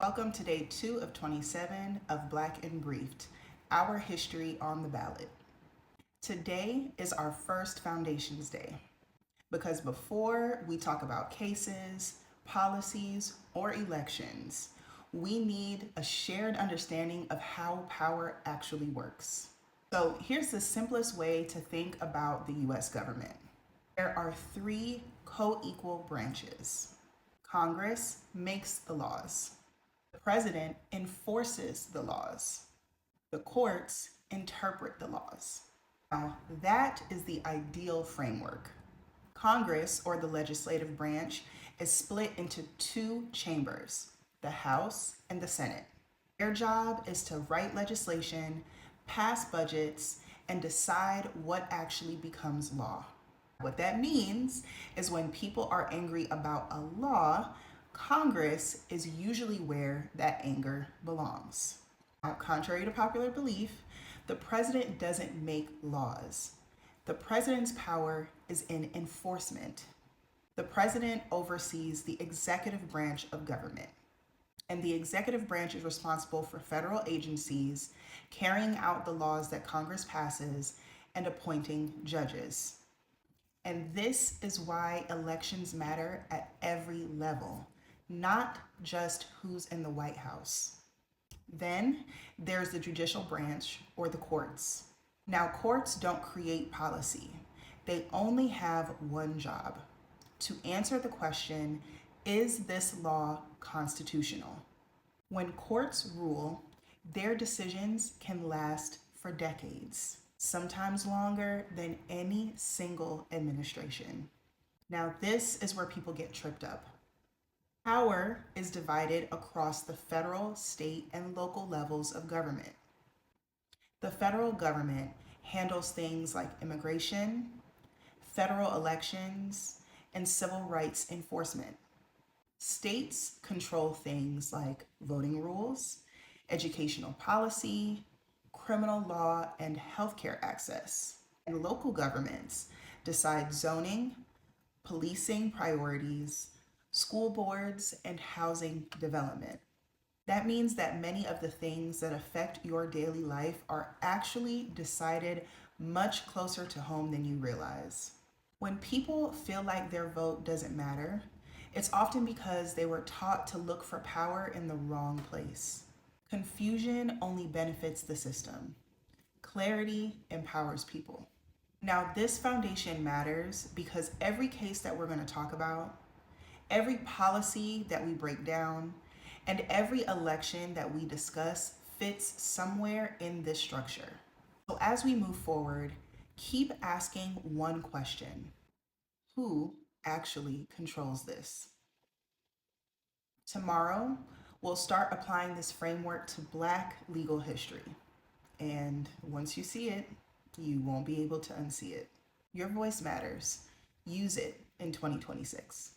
Welcome to day 2 of 27 of Black and Briefed, our history on the ballot. Today is our first Foundations Day because before we talk about cases, policies, or elections, we need a shared understanding of how power actually works. So here's the simplest way to think about the US government. There are 3 co-equal branches. Congress makes the laws. The president enforces the laws. The courts interpret the laws. Now, that is the ideal framework. Congress, or the legislative branch, is split into 2 chambers, the House and the Senate. Their job is to write legislation, pass budgets, and decide what actually becomes law. What that means is when people are angry about a law, Congress is usually where that anger belongs. Now, contrary to popular belief, the president doesn't make laws. The president's power is in enforcement. The president oversees the executive branch of government, and the executive branch is responsible for federal agencies carrying out the laws that Congress passes and appointing judges. And this is why elections matter at every level, not just who's in the White House. Then there's the judicial branch, or the courts. Now, courts don't create policy. They only have one job: to answer the question, is this law constitutional? When courts rule, their decisions can last for decades, sometimes longer than any single administration. Now, this is where people get tripped up. Power is divided across the federal, state, and local levels of government. The federal government handles things like immigration, federal elections, and civil rights enforcement. States control things like voting rules, educational policy, criminal law, and healthcare access. And local governments decide zoning, policing priorities, school boards, and housing development. That means that many of the things that affect your daily life are actually decided much closer to home than you realize. When people feel like their vote doesn't matter, it's often because they were taught to look for power in the wrong place. Confusion only benefits the system. Clarity empowers people. Now, this foundation matters because every case that we're going to talk about, every policy that we break down, and every election that we discuss fits somewhere in this structure. So as we move forward, keep asking one question: who actually controls this? Tomorrow, we'll start applying this framework to Black legal history. And once you see it, you won't be able to unsee it. Your voice matters. Use it in 2026.